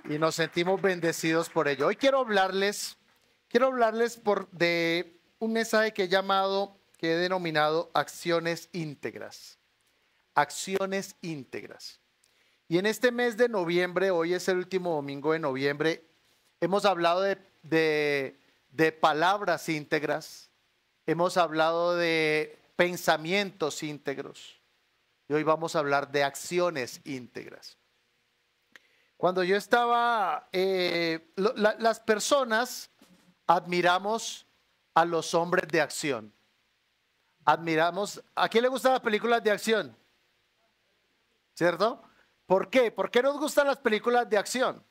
y nos sentimos bendecidos por ello. Hoy quiero hablarles de un mensaje que he denominado acciones íntegras. Acciones íntegras. Y en este mes de noviembre, hoy es el último domingo de noviembre, hemos hablado de palabras íntegras, hemos hablado de pensamientos íntegros y hoy vamos a hablar de acciones íntegras. Cuando yo estaba, las personas admiramos a los hombres de acción. Admiramos, ¿a quién le gustan las películas de acción? ¿Cierto? ¿Por qué? ¿Por qué nos gustan las películas de acción?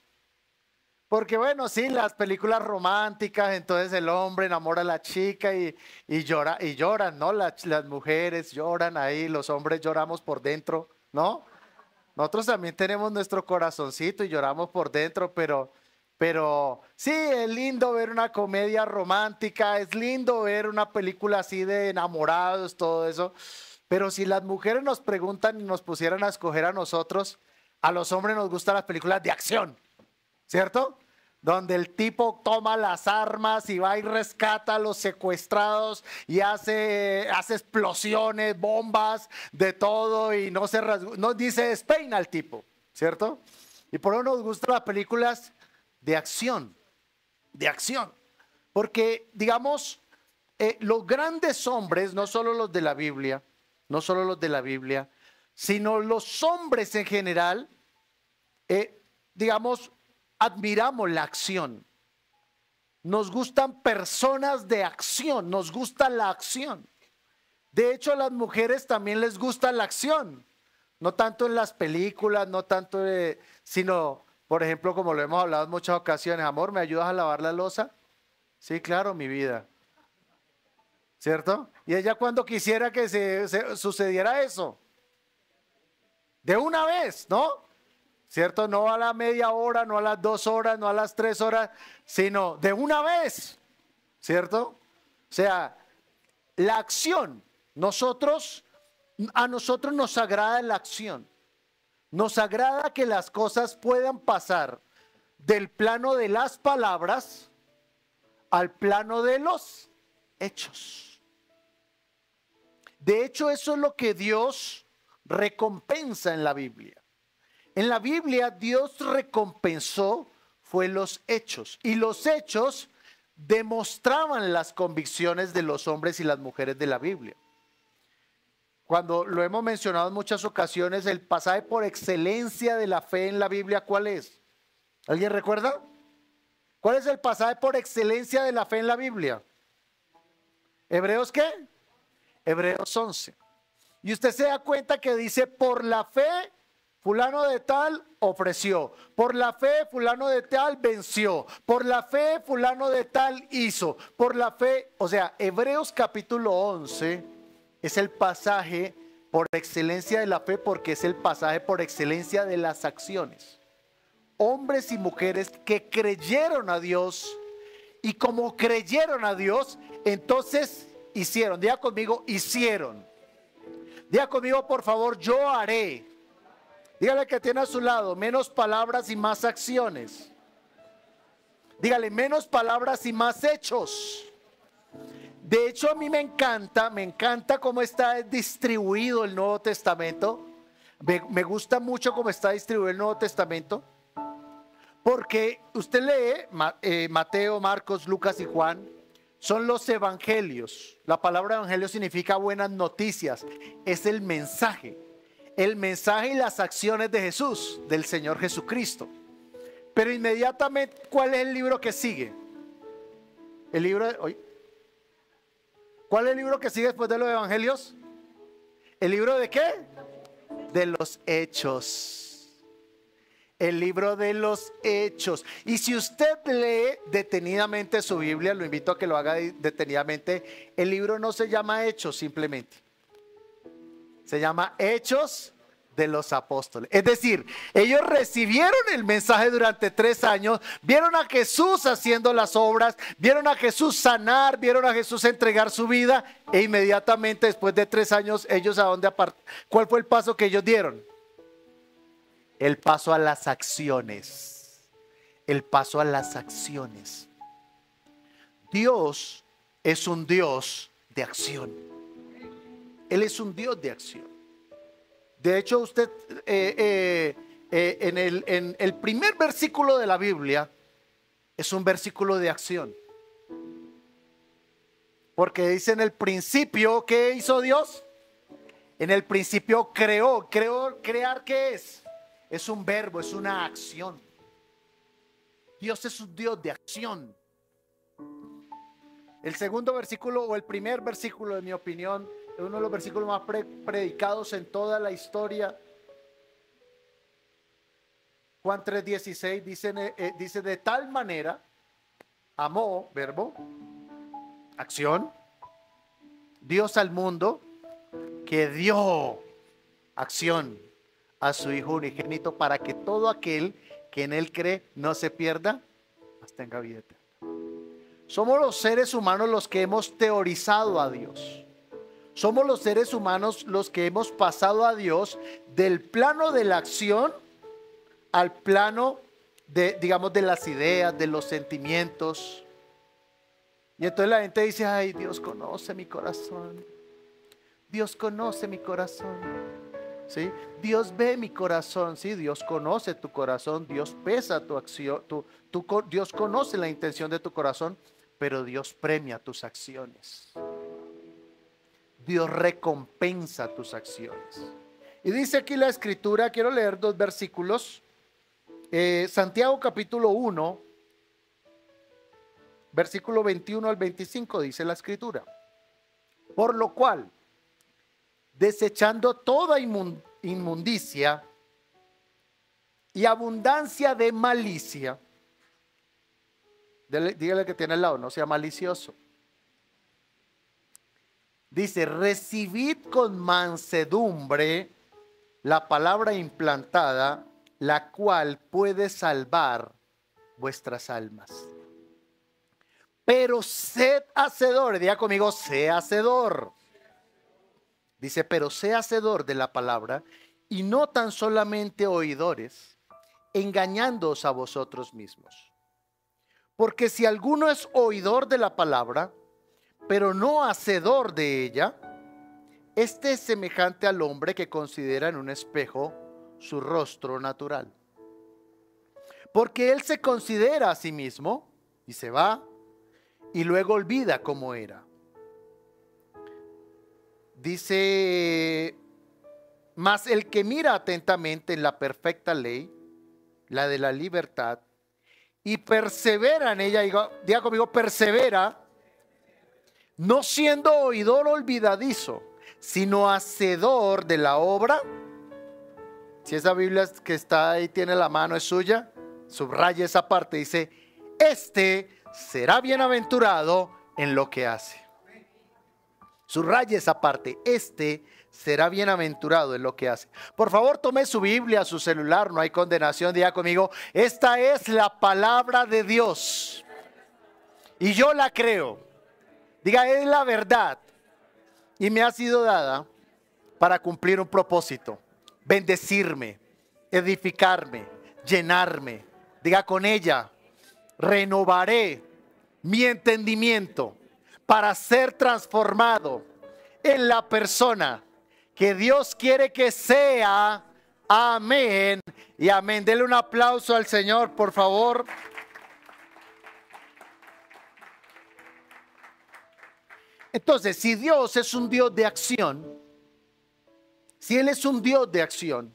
Porque bueno, sí, las películas románticas, entonces el hombre enamora a la chica y lloran, ¿no? Las mujeres lloran ahí, los hombres lloramos por dentro, ¿no? Nosotros también tenemos nuestro corazoncito y lloramos por dentro, pero sí, es lindo ver una comedia romántica, es lindo ver una película así de enamorados, todo eso. Pero si las mujeres nos preguntan y nos pusieran a escoger a nosotros, a los hombres nos gustan las películas de acción, ¿cierto? Donde el tipo toma las armas y va y rescata a los secuestrados y hace explosiones, bombas, de todo y no dice despeina al tipo, ¿cierto? Y por eso nos gustan las películas de acción, porque digamos, los grandes hombres, no solo los de la Biblia, sino los hombres en general, digamos, admiramos la acción. Nos gustan personas de acción, nos gusta la acción. De hecho, a las mujeres también les gusta la acción. No tanto en las películas, sino, por ejemplo, como lo hemos hablado en muchas ocasiones. Amor, ¿me ayudas a lavar la loza? Sí, claro, mi vida. ¿Cierto? Y ella cuando quisiera que se sucediera eso. De una vez, ¿no? ¿Cierto? No a la media hora, no a las 2 horas, no a las 3 horas, sino de una vez, ¿cierto? O sea, la acción, a nosotros nos agrada la acción, nos agrada que las cosas puedan pasar del plano de las palabras al plano de los hechos. De hecho, eso es lo que Dios recompensa en la Biblia. En la Biblia Dios recompensó fue los hechos y los hechos demostraban las convicciones de los hombres y las mujeres de la Biblia. Cuando lo hemos mencionado en muchas ocasiones, el pasaje por excelencia de la fe en la Biblia, ¿cuál es? ¿Alguien recuerda? ¿Cuál es el pasaje por excelencia de la fe en la Biblia? ¿Hebreos qué? Hebreos 11. Y usted se da cuenta que dice, por la fe fulano de tal ofreció, por la fe fulano de tal venció, por la fe fulano de tal hizo, por la fe, o sea, Hebreos capítulo 11 es el pasaje por excelencia de la fe porque es el pasaje por excelencia de las acciones. Hombres y mujeres que creyeron a Dios y como creyeron a Dios, entonces hicieron, diga conmigo, hicieron. Diga conmigo por favor, yo haré. Dígale que tiene a su lado, menos palabras y más acciones. Dígale, menos palabras y más hechos. De hecho, a mí me encanta cómo está distribuido el Nuevo Testamento. Me gusta mucho cómo está distribuido el Nuevo Testamento. Porque usted lee Mateo, Marcos, Lucas y Juan. Son los evangelios. La palabra evangelio significa buenas noticias. Es el mensaje. El mensaje y las acciones de Jesús, del Señor Jesucristo. Pero inmediatamente, ¿cuál es el libro que sigue? ¿Cuál es el libro que sigue después de los evangelios? ¿El libro de qué? De los hechos. El libro de los hechos. Y si usted lee detenidamente su Biblia, lo invito a que lo haga detenidamente. El libro no se llama Hechos simplemente. Se llama Hechos de los Apóstoles. Es decir, ellos recibieron el mensaje durante 3 años, vieron a Jesús haciendo las obras, vieron a Jesús sanar, vieron a Jesús entregar su vida e inmediatamente después de 3 años, ellos ¿cuál fue el paso que ellos dieron? El paso a las acciones. el paso a las acciones. Dios es un Dios de acción. Él es un Dios de acción. De hecho, usted en el primer versículo de la Biblia es un versículo de acción. Porque dice en el principio, ¿qué hizo Dios? En el principio creó. ¿Crear qué es? Es un verbo, es una acción. Dios es un Dios de acción. El segundo versículo, o el primer versículo, en mi opinión, es uno de los versículos más predicados en toda la historia. Juan 3:16 dice de tal manera amó, verbo, acción, Dios al mundo, que dio, acción, a su Hijo unigénito, para que todo aquel que en Él cree no se pierda, mas tenga vida eterna. Somos los seres humanos los que hemos teorizado a Dios. Somos los seres humanos los que hemos pasado a Dios del plano de la acción al plano de, digamos, de las ideas, de los sentimientos. Y entonces la gente dice, ay, Dios conoce mi corazón. Dios conoce mi corazón. ¿Sí? Dios ve mi corazón. ¿Sí? Dios conoce tu corazón. Dios pesa tu acción. Dios conoce la intención de tu corazón, pero Dios premia tus acciones. Dios recompensa tus acciones. Y dice aquí la escritura, quiero leer dos versículos. Santiago capítulo 1, versículo 21 al 25, dice la escritura. Por lo cual, desechando toda inmundicia y abundancia de malicia, dígale que tiene al lado, no sea malicioso. Dice, recibid con mansedumbre la palabra implantada, la cual puede salvar vuestras almas. Pero sed hacedor, diga conmigo, sé hacedor. Dice, pero sé hacedor de la palabra y no tan solamente oidores, engañándoos a vosotros mismos. Porque si alguno es oidor de la palabra, pero no hacedor de ella, este es semejante al hombre que considera en un espejo su rostro natural. Porque él se considera a sí mismo y se va y luego olvida cómo era. Dice, mas el que mira atentamente en la perfecta ley, la de la libertad, y persevera en ella, diga conmigo, persevera, no siendo oidor olvidadizo, sino hacedor de la obra. Si esa Biblia que está ahí tiene la mano es suya, subraya esa parte, dice, este será bienaventurado en lo que hace. Subraya esa parte, este será bienaventurado en lo que hace. Por favor, tome su Biblia, su celular, no hay condenación, diga conmigo, esta es la palabra de Dios y yo la creo. Diga, es la verdad y me ha sido dada para cumplir un propósito, bendecirme, edificarme, llenarme. Diga, con ella renovaré mi entendimiento para ser transformado en la persona que Dios quiere que sea. Amén y amén. Dele un aplauso al Señor, por favor. Entonces, si Dios es un Dios de acción, si Él es un Dios de acción,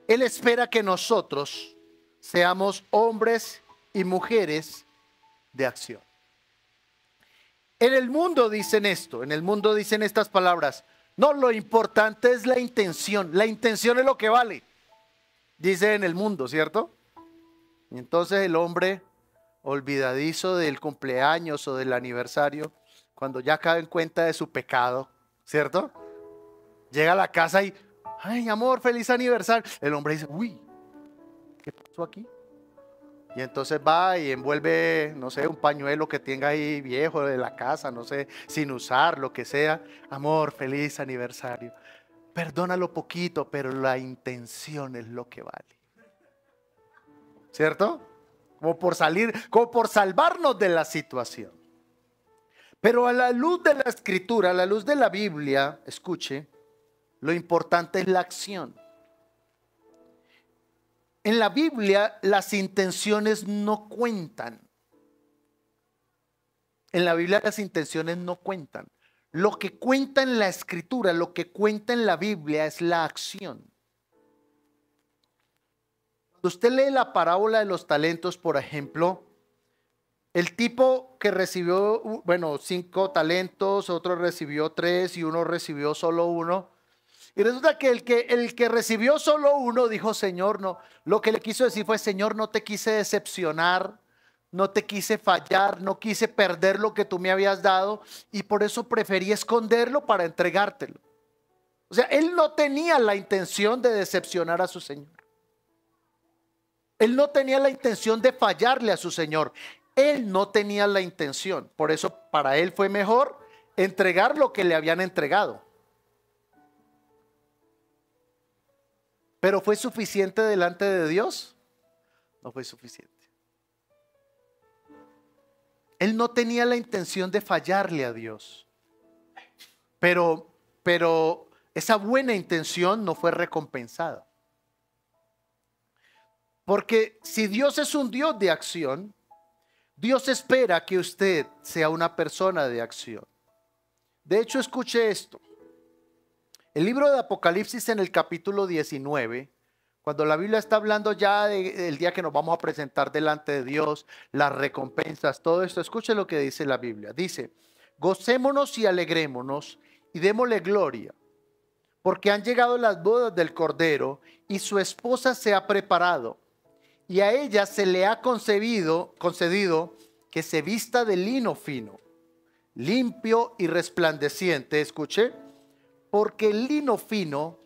Él espera que nosotros seamos hombres y mujeres de acción. En el mundo dicen esto, en el mundo dicen estas palabras, no, lo importante es la intención es lo que vale, dice en el mundo, ¿cierto? Y entonces el hombre olvidadizo del cumpleaños o del aniversario, cuando ya cae en cuenta de su pecado, ¿cierto? Llega a la casa y, ay, amor, feliz aniversario. El hombre dice, uy, ¿qué pasó aquí? Y entonces va y envuelve, no sé, un pañuelo que tenga ahí viejo de la casa, no sé, sin usar, lo que sea. Amor, feliz aniversario. Perdónalo poquito, pero la intención es lo que vale. ¿Cierto? como por salir, como por salvarnos de la situación. Pero a la luz de la Escritura, a la luz de la Biblia, escuche, lo importante es la acción. En la Biblia las intenciones no cuentan. En la Biblia las intenciones no cuentan. Lo que cuenta en la Escritura, lo que cuenta en la Biblia es la acción. Cuando usted lee la parábola de los talentos, por ejemplo, el tipo que recibió, 5 talentos, otro recibió 3 y uno recibió solo 1. Y resulta que el que recibió solo 1 dijo, Señor, no. Lo que le quiso decir fue, Señor, no te quise decepcionar, no te quise fallar, no quise perder lo que tú me habías dado y por eso preferí esconderlo para entregártelo. O sea, él no tenía la intención de decepcionar a su Señor. Él no tenía la intención de fallarle a su Señor. Él no tenía la intención. Por eso para él fue mejor entregar lo que le habían entregado. ¿Pero fue suficiente delante de Dios? No fue suficiente. Él no tenía la intención de fallarle a Dios. Pero esa buena intención no fue recompensada. Porque si Dios es un Dios de acción, Dios espera que usted sea una persona de acción. De hecho, escuche esto. El libro de Apocalipsis en el capítulo 19, cuando la Biblia está hablando ya del día que nos vamos a presentar delante de Dios, las recompensas, todo esto, escuche lo que dice la Biblia. Dice, gocémonos y alegrémonos y démosle gloria, porque han llegado las bodas del Cordero y su esposa se ha preparado. Y a ella se le ha concedido que se vista de lino fino, limpio y resplandeciente, escuche, porque el lino fino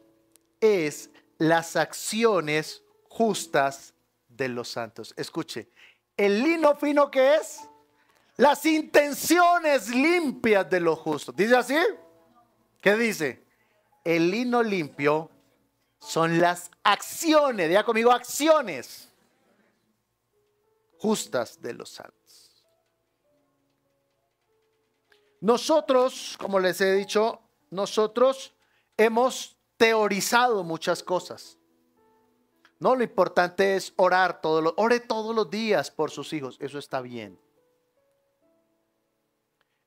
es las acciones justas de los santos. Escuche, el lino fino, ¿qué es? Las intenciones limpias de los justos. ¿Dice así? ¿Qué dice? El lino limpio son las acciones, diga conmigo, acciones justas de los santos. Nosotros, como les he dicho, nosotros hemos teorizado muchas cosas. No, lo importante es orar ore todos los días por sus hijos, eso está bien.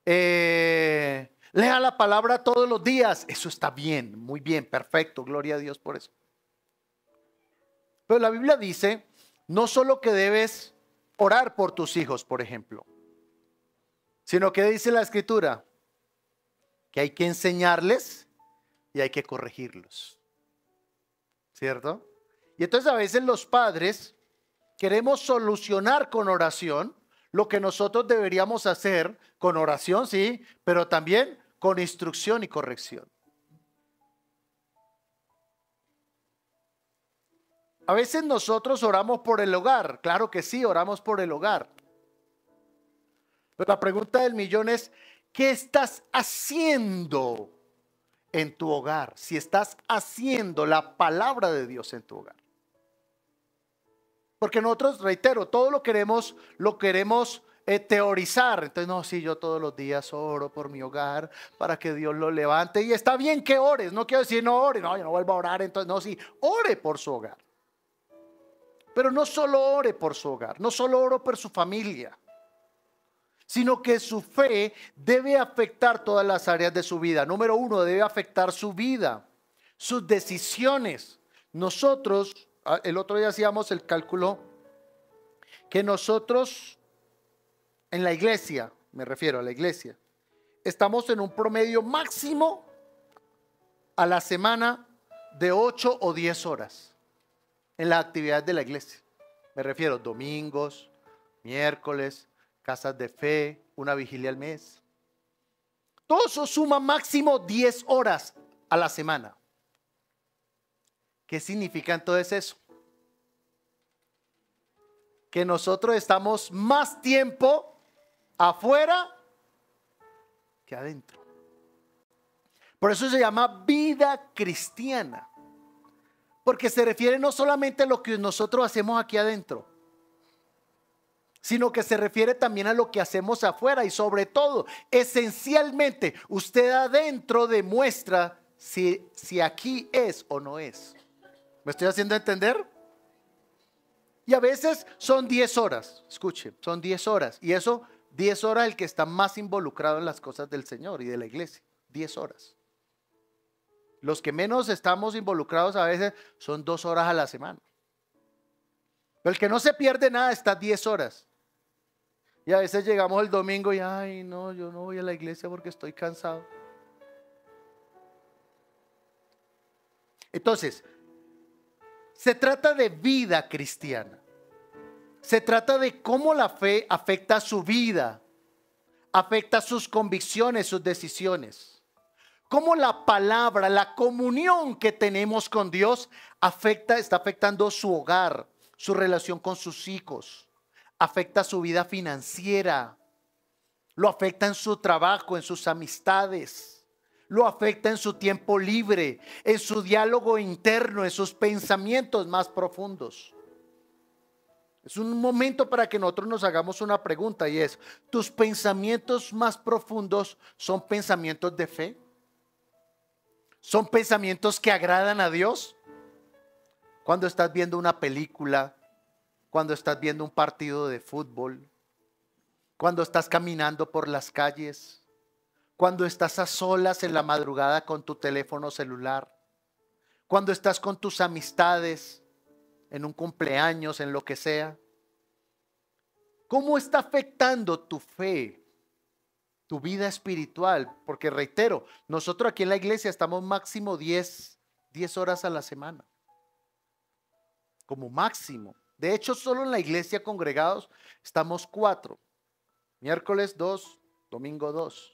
Lea la palabra todos los días, eso está bien, muy bien, perfecto, gloria a Dios por eso. Pero la Biblia dice, no solo que debes orar por tus hijos, por ejemplo, sino que dice la Escritura que hay que enseñarles y hay que corregirlos, ¿cierto? Y entonces a veces los padres queremos solucionar con oración lo que nosotros deberíamos hacer con oración, sí, pero también con instrucción y corrección. A veces nosotros oramos por el hogar, claro que sí, oramos por el hogar. Pero la pregunta del millón es, ¿qué estás haciendo en tu hogar? Si estás haciendo la palabra de Dios en tu hogar. Porque nosotros, reitero, todo lo queremos teorizar. Entonces, no, sí, yo todos los días oro por mi hogar para que Dios lo levante. Y está bien que ores, no quiero decir no ore, no, yo no vuelvo a orar. Entonces, no, sí, ore por su hogar. Pero no solo ore por su hogar, no solo ore por su familia, sino que su fe debe afectar todas las áreas de su vida. Número 1, debe afectar su vida, sus decisiones. Nosotros, el otro día hacíamos el cálculo que nosotros en la iglesia, me refiero a la iglesia, estamos en un promedio máximo a la semana de 8 o 10 horas. En la actividad de la iglesia, me refiero domingos, miércoles, casas de fe, una vigilia al mes. Todo eso suma máximo 10 horas a la semana. ¿Qué significa entonces eso? Que nosotros estamos más tiempo afuera que adentro. Por eso se llama vida cristiana. Porque se refiere no solamente a lo que nosotros hacemos aquí adentro, sino que se refiere también a lo que hacemos afuera y sobre todo, esencialmente, usted adentro demuestra si aquí es o no es. ¿Me estoy haciendo entender? Y a veces son 10 horas, escuche, son 10 horas. Y eso, 10 horas el que está más involucrado en las cosas del Señor y de la iglesia, 10 horas. Los que menos estamos involucrados a veces son 2 horas a la semana. Pero el que no se pierde nada está 10 horas. Y a veces llegamos el domingo y, ay no, yo no voy a la iglesia porque estoy cansado. Entonces, se trata de vida cristiana. Se trata de cómo la fe afecta su vida, afecta sus convicciones, sus decisiones. Cómo la palabra, la comunión que tenemos con Dios está afectando su hogar, su relación con sus hijos, afecta su vida financiera, lo afecta en su trabajo, en sus amistades, lo afecta en su tiempo libre, en su diálogo interno, en sus pensamientos más profundos. Es un momento para que nosotros nos hagamos una pregunta y es, ¿tus pensamientos más profundos son pensamientos de fe? ¿Son pensamientos que agradan a Dios? Cuando estás viendo una película, cuando estás viendo un partido de fútbol, cuando estás caminando por las calles, cuando estás a solas en la madrugada con tu teléfono celular, cuando estás con tus amistades, en un cumpleaños, en lo que sea. ¿Cómo está afectando tu fe, tu vida espiritual? Porque reitero, nosotros aquí en la iglesia estamos máximo 10 horas a la semana. Como máximo. De hecho, solo en la iglesia congregados estamos 4. Miércoles 2, domingo 2.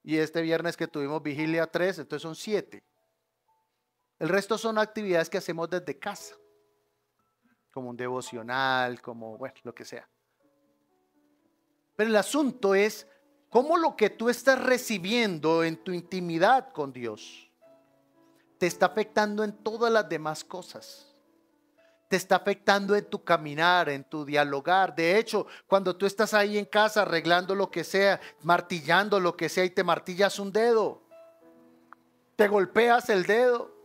Y este viernes que tuvimos vigilia 3, entonces son 7. El resto son actividades que hacemos desde casa. Como un devocional, como bueno, lo que sea. Pero el asunto es cómo lo que tú estás recibiendo en tu intimidad con Dios te está afectando en todas las demás cosas. Te está afectando en tu caminar, en tu dialogar. De hecho, cuando tú estás ahí en casa arreglando lo que sea, martillando lo que sea y te martillas un dedo, te golpeas el dedo,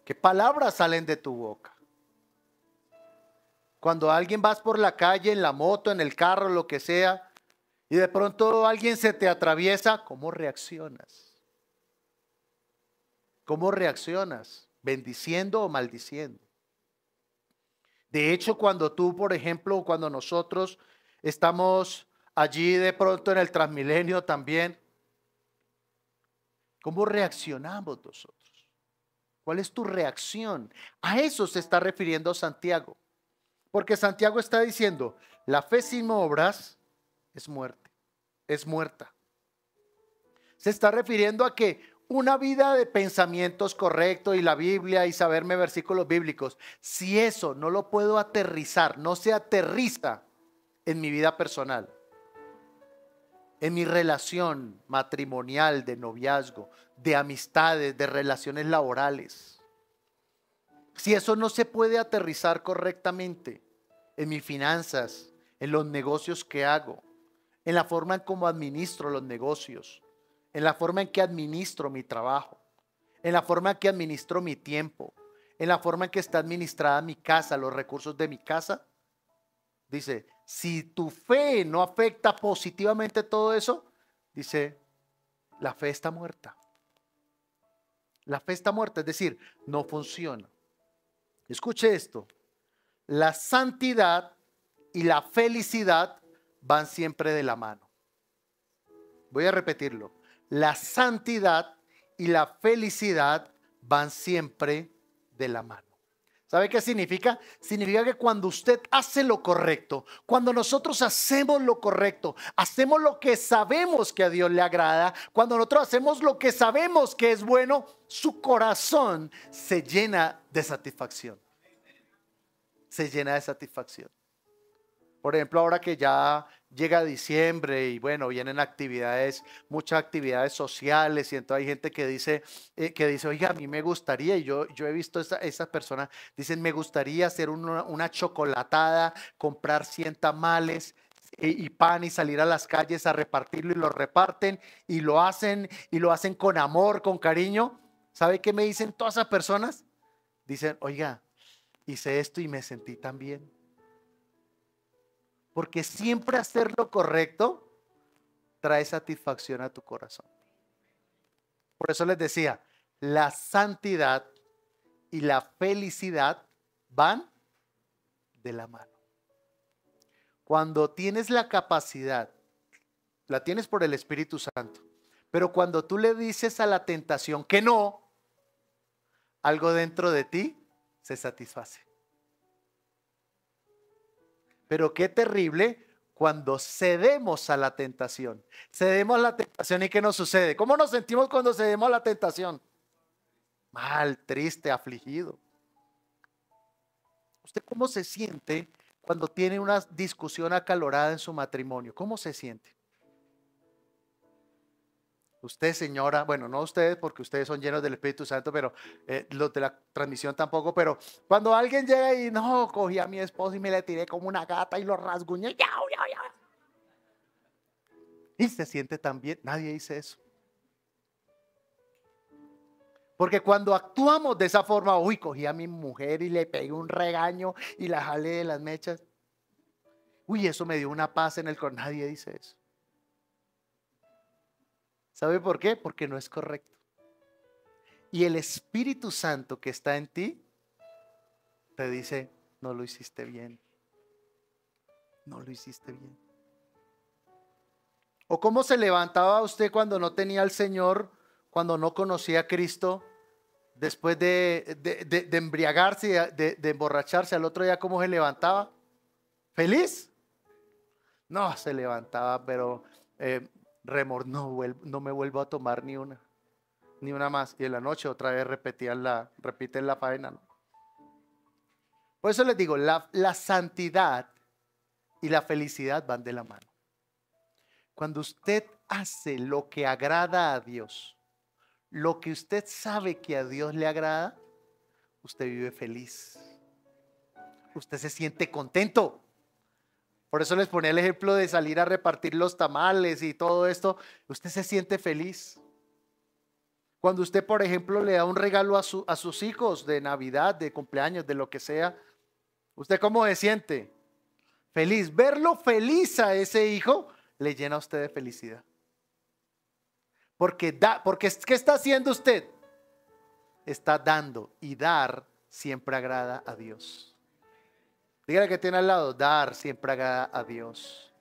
¿qué palabras salen de tu boca? Cuando alguien vas por la calle, en la moto, en el carro, lo que sea, y de pronto alguien se te atraviesa, ¿cómo reaccionas? ¿Cómo reaccionas? ¿Bendiciendo o maldiciendo? De hecho, cuando tú, por ejemplo, cuando nosotros estamos allí de pronto en el Transmilenio también, ¿cómo reaccionamos nosotros? ¿Cuál es tu reacción? A eso se está refiriendo Santiago. Porque Santiago está diciendo, la fe sin obras es muerte, es muerta. Se está refiriendo a que una vida de pensamientos correctos y la Biblia y saberme versículos bíblicos, si eso no lo puedo aterrizar, no se aterriza en mi vida personal, en mi relación matrimonial, de noviazgo, de amistades, de relaciones laborales. Si eso no se puede aterrizar correctamente en mis finanzas, en los negocios que hago, en la forma en cómo administro los negocios, en la forma en que administro mi trabajo, en la forma en que administro mi tiempo, en la forma en que está administrada mi casa, los recursos de mi casa, dice, si tu fe no afecta positivamente todo eso, dice, la fe está muerta. La fe está muerta, es decir, no funciona. Escuche esto, la santidad y la felicidad van siempre de la mano. Voy a repetirlo, la santidad y la felicidad van siempre de la mano. ¿Sabe qué significa? Significa que cuando usted hace lo correcto, cuando nosotros hacemos lo correcto, hacemos lo que sabemos que a Dios le agrada, cuando nosotros hacemos lo que sabemos que es bueno, su corazón se llena de satisfacción. Se llena de satisfacción. Por ejemplo, ahora que ya llega diciembre y bueno, vienen actividades, muchas actividades sociales y entonces hay gente que dice, oiga, a mí me gustaría, y yo he visto esas personas, dicen, me gustaría hacer una chocolatada, comprar 100 tamales y pan y salir a las calles a repartirlo y lo reparten y lo hacen con amor, con cariño. ¿Sabe qué me dicen todas esas personas? Dicen, oiga, hice esto y me sentí tan bien. Porque siempre hacer lo correcto trae satisfacción a tu corazón. Por eso les decía, la santidad y la felicidad van de la mano. Cuando tienes la capacidad, la tienes por el Espíritu Santo, pero cuando tú le dices a la tentación que no, algo dentro de ti se satisface. Pero qué terrible cuando cedemos a la tentación. Cedemos a la tentación y ¿qué nos sucede? ¿Cómo nos sentimos cuando cedemos a la tentación? Mal, triste, afligido. ¿Usted cómo se siente cuando tiene una discusión acalorada en su matrimonio? ¿Cómo se siente? Usted, señora, bueno, no ustedes porque ustedes son llenos del Espíritu Santo, pero los de la transmisión tampoco, pero cuando alguien llega y no, cogí a mi esposo y me le tiré como una gata y lo rasguñé, y se siente tan bien, nadie dice eso. Porque cuando actuamos de esa forma, uy, cogí a mi mujer y le pegué un regaño y la jalé de las mechas, uy, eso me dio una paz en el corazón, nadie dice eso. ¿Sabe por qué? Porque no es correcto. Y el Espíritu Santo que está en ti te dice, no lo hiciste bien. No lo hiciste bien. ¿O cómo se levantaba usted cuando no tenía al Señor, cuando no conocía a Cristo, después de embriagarse, de emborracharse, al otro día cómo se levantaba? ¿Feliz? No, se levantaba, pero no me vuelvo a tomar ni una más. Y en la noche otra vez repiten la faena, ¿no? Por eso les digo, la santidad y la felicidad van de la mano. Cuando usted hace lo que agrada a Dios, lo que usted sabe que a Dios le agrada, usted vive feliz. Usted se siente contento. Por eso les ponía el ejemplo de salir a repartir los tamales y todo esto. Usted se siente feliz. Cuando usted, por ejemplo, le da un regalo a sus hijos de Navidad, de cumpleaños, de lo que sea, ¿usted cómo se siente? Feliz. Verlo feliz a ese hijo le llena a usted de felicidad. Porque ¿qué está haciendo usted? Está dando, y dar siempre agrada a Dios. Dígale que tiene al lado, dar siempre agrada a Dios.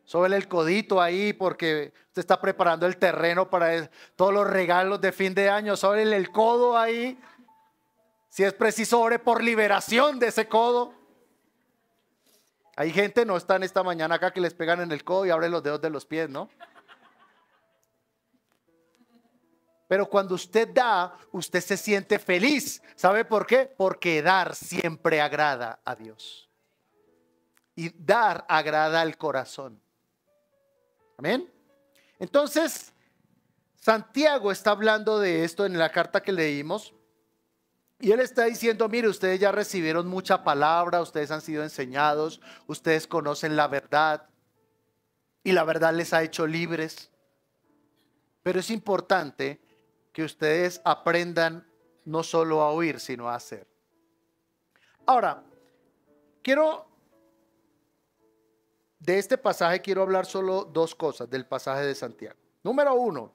Sóbele el codito ahí porque usted está preparando el terreno para todos los regalos de fin de año. Sóbele el codo ahí. Si es preciso, ore por liberación de ese codo. Hay gente, no están esta mañana acá, que les pegan en el codo y abren los dedos de los pies, ¿no? Pero cuando usted da, usted se siente feliz. ¿Sabe por qué? Porque dar siempre agrada a Dios. Y dar agrada al corazón. Amén. Entonces, Santiago está hablando de esto en la carta que leímos. Y él está diciendo, mire, ustedes ya recibieron mucha palabra, ustedes han sido enseñados, ustedes conocen la verdad. Y la verdad les ha hecho libres. Pero es importante que ustedes aprendan no solo a oír, sino a hacer. Ahora, de este pasaje quiero hablar solo dos cosas del pasaje de Santiago. Número uno,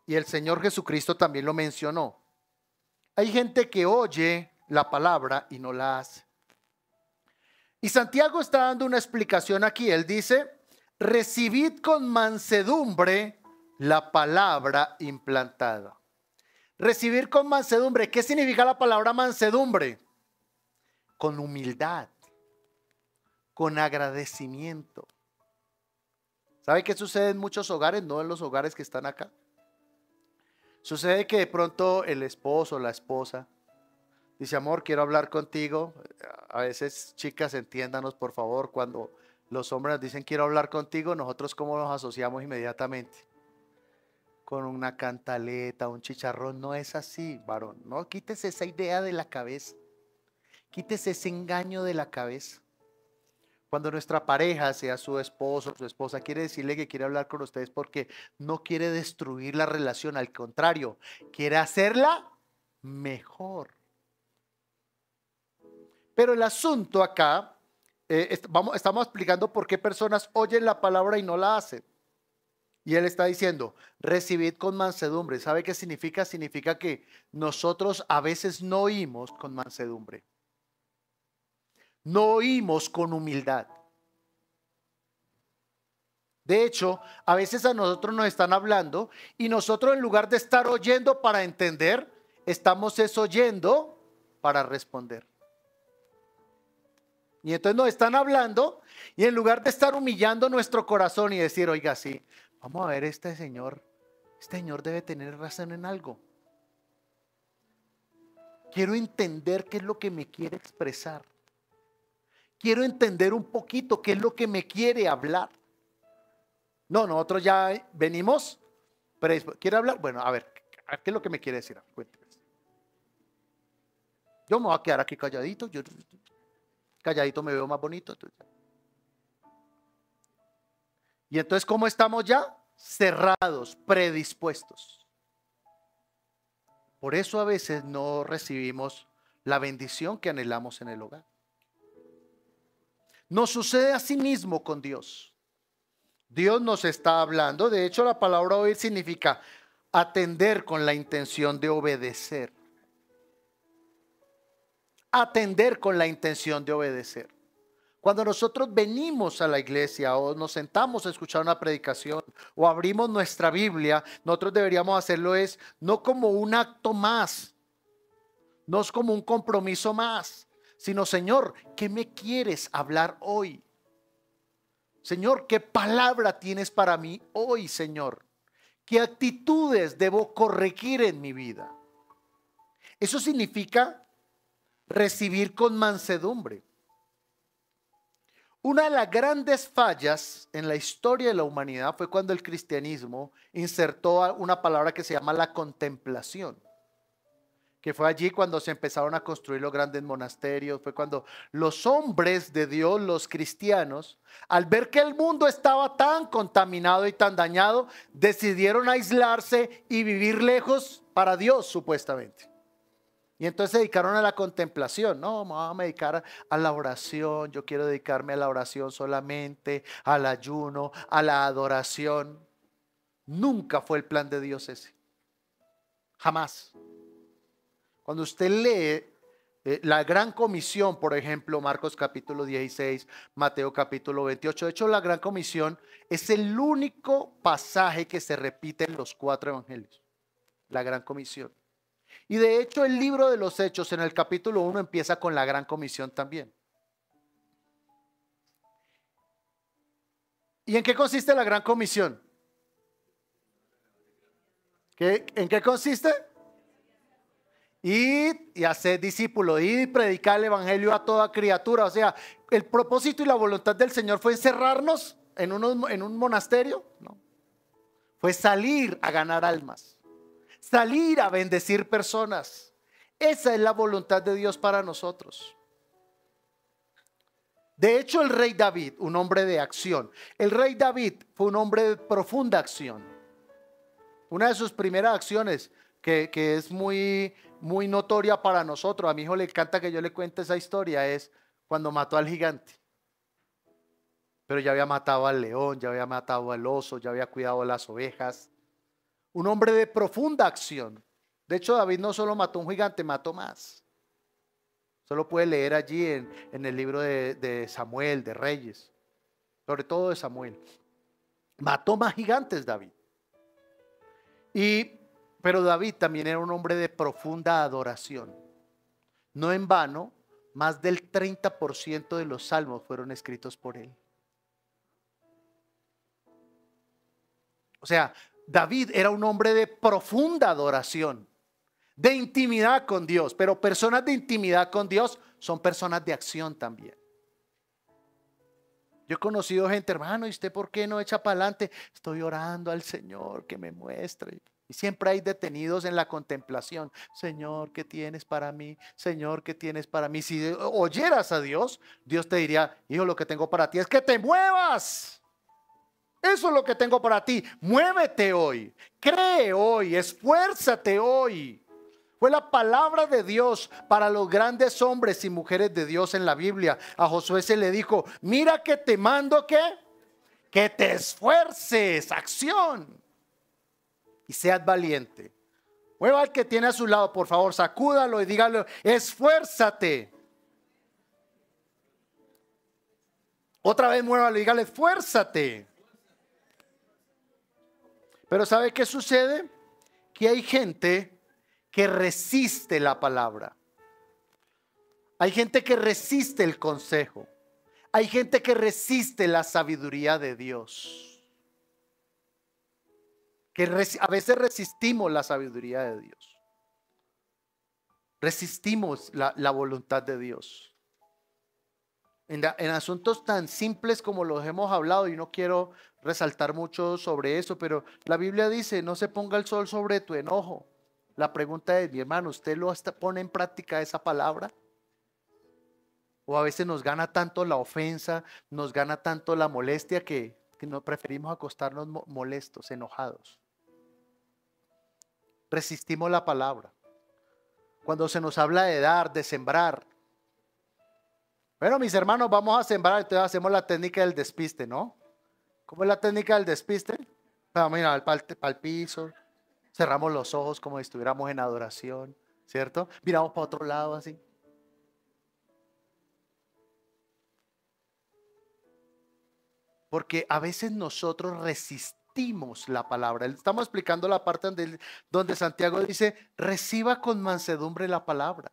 y el Señor Jesucristo también lo mencionó. Hay gente que oye la palabra y no la hace. Y Santiago está dando una explicación aquí. Él dice, recibid con mansedumbre la palabra implantada. Recibir con mansedumbre. ¿Qué significa la palabra mansedumbre? Con humildad, con agradecimiento. ¿Sabe qué sucede en muchos hogares? No en los hogares que están acá. Sucede que de pronto el esposo o la esposa Dice, amor, quiero hablar contigo. A veces, chicas, entiéndanos por favor, cuando los hombres nos dicen quiero hablar contigo, nosotros cómo nos asociamos inmediatamente. Con una cantaleta, un chicharrón. No es así, varón. No, quítese esa idea de la cabeza. Quítese ese engaño de la cabeza. Cuando nuestra pareja, sea su esposo o su esposa, quiere decirle que quiere hablar con ustedes porque no quiere destruir la relación, al contrario, quiere hacerla mejor. Pero el asunto acá, estamos explicando por qué personas oyen la palabra y no la hacen. Y él está diciendo, recibid con mansedumbre. ¿Sabe qué significa? Significa que nosotros a veces no oímos con mansedumbre. No oímos con humildad. De hecho, a veces a nosotros nos están hablando y nosotros en lugar de estar oyendo para entender, estamos oyendo para responder. Y entonces nos están hablando y en lugar de estar humillando nuestro corazón y decir, oiga, sí, vamos a ver este señor debe tener razón en algo. Quiero entender qué es lo que me quiere expresar. Quiero entender un poquito qué es lo que me quiere hablar. No, nosotros ya venimos, pero ¿quiere hablar? Bueno, a ver, ¿qué es lo que me quiere decir? Cuénteme. Yo me voy a quedar aquí calladito, calladito me veo más bonito. Y entonces, ¿cómo estamos ya? Cerrados, predispuestos. Por eso a veces no recibimos la bendición que anhelamos en el hogar. Nos sucede así mismo con Dios. Dios nos está hablando. De hecho, la palabra oír significa atender con la intención de obedecer. Atender con la intención de obedecer. Cuando nosotros venimos a la iglesia o nos sentamos a escuchar una predicación o abrimos nuestra Biblia, nosotros deberíamos hacerlo no como un acto más, no es como un compromiso más, sino Señor, ¿qué me quieres hablar hoy? Señor, ¿qué palabra tienes para mí hoy, Señor? ¿Qué actitudes debo corregir en mi vida? Eso significa recibir con mansedumbre. Una de las grandes fallas en la historia de la humanidad fue cuando el cristianismo insertó una palabra que se llama la contemplación, que fue allí cuando se empezaron a construir los grandes monasterios, fue cuando los hombres de Dios, los cristianos, al ver que el mundo estaba tan contaminado y tan dañado, decidieron aislarse y vivir lejos para Dios, supuestamente. Y entonces se dedicaron a la contemplación. No, me voy a dedicar a la oración. Yo quiero dedicarme a la oración solamente, al ayuno, a la adoración. Nunca fue el plan de Dios ese. Jamás. Cuando usted lee la gran comisión, por ejemplo, Marcos capítulo 16, Mateo capítulo 28. De hecho, la gran comisión es el único pasaje que se repite en los 4 evangelios. La gran comisión. Y de hecho el libro de los Hechos en el capítulo 1 empieza con la gran comisión también. ¿Y en qué consiste la gran comisión? ¿En qué consiste? Ir y hacer discípulos, ir y predicar el evangelio a toda criatura. O sea, el propósito y la voluntad del Señor fue encerrarnos en un monasterio. No. Fue salir a ganar almas. Salir a bendecir personas. Esa es la voluntad de Dios para nosotros. De hecho, el rey David, un hombre de acción. El rey David fue un hombre de profunda acción. Una de sus primeras acciones que es muy notoria para nosotros, a mi hijo le encanta que yo le cuente esa historia, es cuando mató al gigante. Pero ya había matado al león, ya había matado al oso, ya había cuidado de las ovejas. Un hombre de profunda acción. De hecho, David no solo mató un gigante, mató más. Solo puede leer allí en el libro de Samuel, de Reyes. Sobre todo de Samuel. Mató más gigantes David. Pero David también era un hombre de profunda adoración. No en vano, más del 30% de los salmos fueron escritos por él. O sea, David era un hombre de profunda adoración. de intimidad con Dios, pero personas de intimidad con Dios son personas de acción también. Yo he conocido gente, hermano, ¿y usted por qué no echa para adelante? Estoy orando al Señor que me muestre. Y siempre hay detenidos en la contemplación. Señor, ¿qué tienes para mí? Señor, ¿qué tienes para mí? Si oyeras a Dios, Dios te diría, hijo, lo que tengo para ti es que te muevas. Eso es lo que tengo para ti. Muévete hoy, cree hoy, esfuérzate hoy. Fue la palabra de Dios para los grandes hombres y mujeres de Dios en la Biblia. A Josué se le dijo, mira que te mando que te esfuerces, acción. Y seas valiente. Mueva al que tiene a su lado, por favor, sacúdalo y dígale, esfuérzate. Otra vez muévalo y dígale, esfuérzate. Pero ¿sabe qué sucede? Que hay gente que resiste la palabra. Hay gente que resiste el consejo. Hay gente que resiste la sabiduría de Dios. Que a veces resistimos la sabiduría de Dios. Resistimos la voluntad de Dios. En asuntos tan simples como los hemos hablado, y no quiero resaltar mucho sobre eso, pero la Biblia dice, no se ponga el sol sobre tu enojo. La pregunta es, mi hermano, ¿usted pone en práctica esa palabra? O a veces nos gana tanto la ofensa, nos gana tanto la molestia que no preferimos acostarnos molestos, enojados. Resistimos la palabra. Cuando se nos habla de dar, de sembrar. Bueno, mis hermanos, vamos a sembrar, entonces hacemos la técnica del despiste, ¿no? ¿Cómo es la técnica del despiste? Vamos a mirar para el piso, cerramos los ojos como si estuviéramos en adoración, ¿cierto? Miramos para otro lado así. Porque a veces nosotros resistimos la palabra. Estamos explicando la parte donde Santiago dice, reciba con mansedumbre la palabra.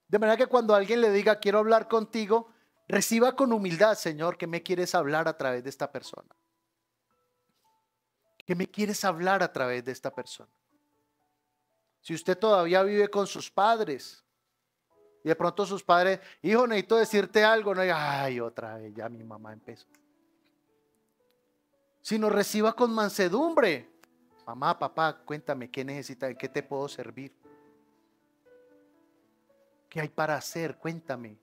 De manera que cuando alguien le diga, quiero hablar contigo, reciba con humildad, Señor, ¿qué me quieres hablar a través de esta persona? ¿Qué me quieres hablar a través de esta persona? Si usted todavía vive con sus padres y de pronto sus padres, hijo, necesito decirte algo, no diga, ay, otra vez, ya mi mamá empezó. Sino reciba con mansedumbre. Mamá, papá, cuéntame, ¿qué necesitas? ¿En qué te puedo servir? ¿Qué hay para hacer? Cuéntame.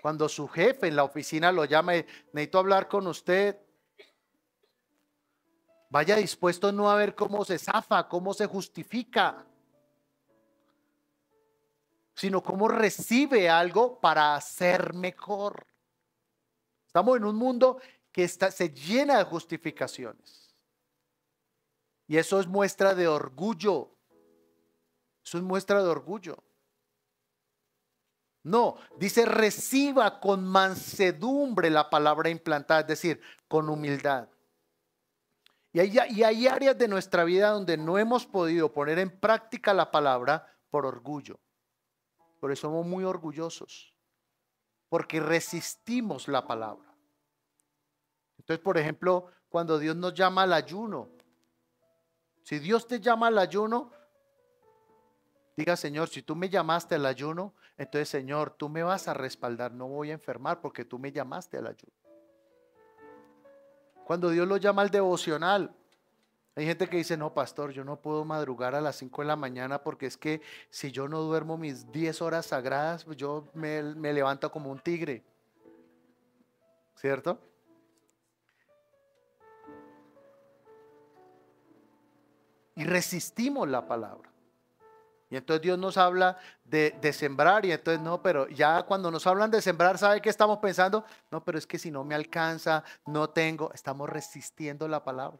Cuando su jefe en la oficina lo llame, necesito hablar con usted. Vaya dispuesto no a ver cómo se zafa, cómo se justifica, sino cómo recibe algo para hacer mejor. Estamos en un mundo que se llena de justificaciones. Y eso es muestra de orgullo. Eso es muestra de orgullo. No, dice reciba con mansedumbre la palabra implantada, es decir, con humildad. Y hay áreas de nuestra vida donde no hemos podido poner en práctica la palabra por orgullo. Por eso somos muy orgullosos, porque resistimos la palabra. Entonces, por ejemplo, cuando Dios nos llama al ayuno, si Dios te llama al ayuno, diga, Señor, si tú me llamaste al ayuno, entonces, Señor, tú me vas a respaldar, no voy a enfermar porque tú me llamaste al ayuno. Cuando Dios lo llama al devocional, hay gente que dice, no, pastor, yo no puedo madrugar a las 5 de la mañana porque es que si yo no duermo mis 10 horas sagradas, pues yo me levanto como un tigre. ¿Cierto? Y resistimos la palabra. Y entonces Dios nos habla de sembrar y entonces no, pero ya cuando nos hablan de sembrar, ¿sabe qué estamos pensando? No, pero es que si no me alcanza, no tengo, estamos resistiendo la palabra.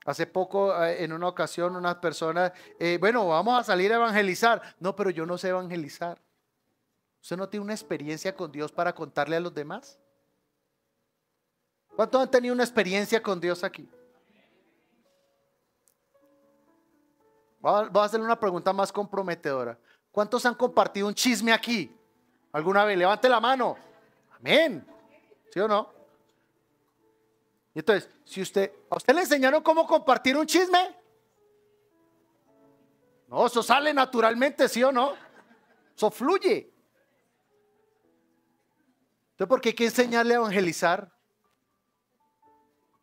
Hace poco, en una ocasión, unas personas, bueno, vamos a salir a evangelizar. No, pero yo no sé evangelizar. ¿Usted no tiene una experiencia con Dios para contarle a los demás? ¿Cuántos han tenido una experiencia con Dios aquí? Voy a hacerle una pregunta más comprometedora. ¿Cuántos han compartido un chisme aquí? ¿Alguna vez? Levante la mano. Amén. ¿Sí o no? Entonces, si ¿a usted le enseñaron cómo compartir un chisme? No, eso sale naturalmente, ¿sí o no? Eso fluye. Entonces, ¿por qué hay que enseñarle a evangelizar?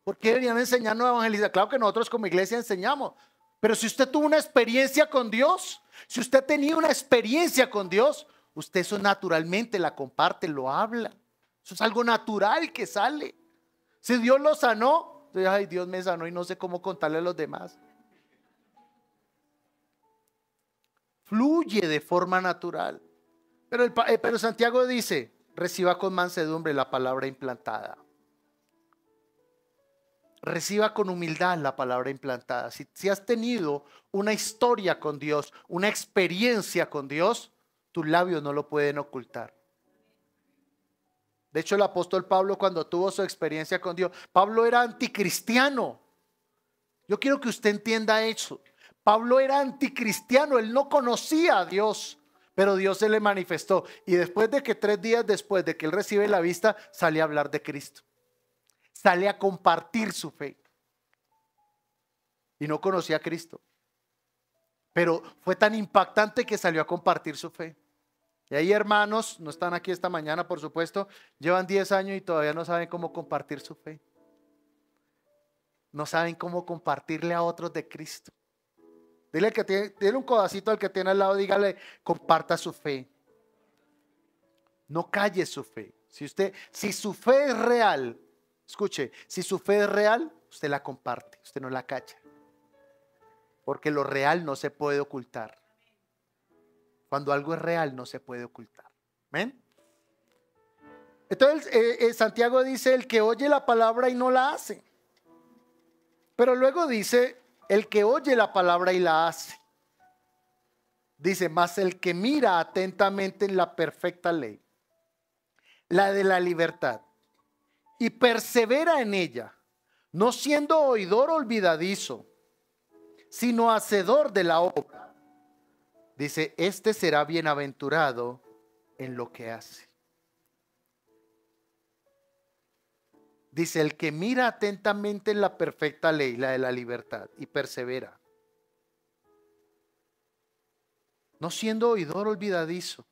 ¿Por qué deberían enseñarnos a evangelizar? Claro que nosotros como iglesia enseñamos. Pero si usted tuvo una experiencia con Dios, si usted tenía una experiencia con Dios, usted eso naturalmente la comparte, lo habla. Eso es algo natural que sale. Si Dios lo sanó, ay, Dios me sanó y no sé cómo contarle a los demás. Fluye de forma natural. Pero Santiago dice, reciba con mansedumbre la palabra implantada. Reciba con humildad la palabra implantada. Si has tenido una historia con Dios, una experiencia con Dios, tus labios no lo pueden ocultar. De hecho, el apóstol Pablo, cuando tuvo su experiencia con Dios, Pablo era anticristiano. Yo quiero que usted entienda eso. Pablo era anticristiano, él no conocía a Dios, pero Dios se le manifestó. Y después de que 3 días después de que él recibe la vista, sale a hablar de Cristo. Sale a compartir su fe. Y no conocía a Cristo. Pero fue tan impactante que salió a compartir su fe. Y hay hermanos, no están aquí esta mañana por supuesto, llevan 10 años y todavía no saben cómo compartir su fe. No saben cómo compartirle a otros de Cristo. Dile un codacito al que tiene al lado, dígale, comparta su fe. No calle su fe. Si su fe es real, escuche, si su fe es real, usted la comparte, usted no la calla. Porque lo real no se puede ocultar. Cuando algo es real no se puede ocultar. ¿Ven? Entonces Santiago dice, el que oye la palabra y no la hace. Pero luego dice, el que oye la palabra y la hace. Dice, mas el que mira atentamente en la perfecta ley, la de la libertad, y persevera en ella, no siendo oidor olvidadizo, sino hacedor de la obra. Dice, este será bienaventurado en lo que hace. Dice, el que mira atentamente en la perfecta ley, la de la libertad, y persevera. No siendo oidor olvidadizo.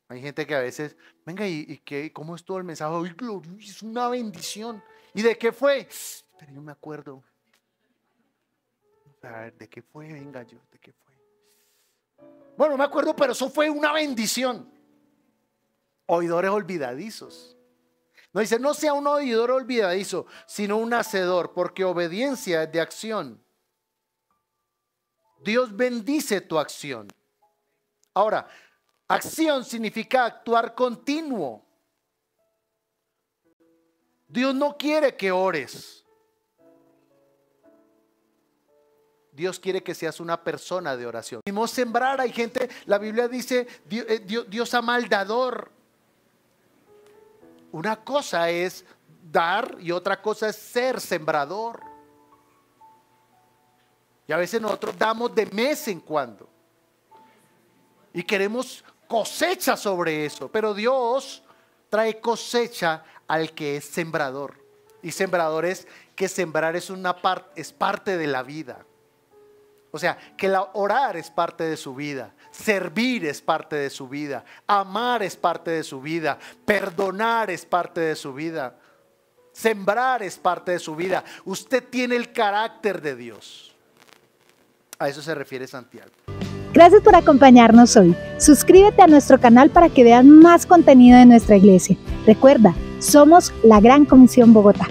Hay gente que a veces, venga, ¿y qué? ¿Cómo es todo el mensaje? Uy, es una bendición. ¿Y de qué fue? Pero yo me acuerdo. A ver, ¿de qué fue? Venga yo, ¿de qué fue? Bueno, me acuerdo, pero eso fue una bendición. Oidores olvidadizos. No dice, no sea un oidor olvidadizo, sino un hacedor, porque obediencia es de acción. Dios bendice tu acción. Ahora, acción significa actuar continuo. Dios no quiere que ores. Dios quiere que seas una persona de oración. Mismo sembrar, hay gente, la Biblia dice, Dios ama al dador. Una cosa es dar y otra cosa es ser sembrador. Y a veces nosotros damos de vez en cuando. Y queremos cosecha sobre eso. Pero Dios trae cosecha al que es sembrador. Y sembrador es que sembrar es parte de la vida. O sea, que orar es parte de su vida, servir es parte de su vida, amar es parte de su vida, perdonar es parte de su vida, sembrar es parte de su vida. Usted tiene el carácter de Dios. A eso se refiere Santiago. Gracias por acompañarnos hoy. Suscríbete a nuestro canal para que veas más contenido de nuestra iglesia. Recuerda, somos la Gran Comisión Bogotá.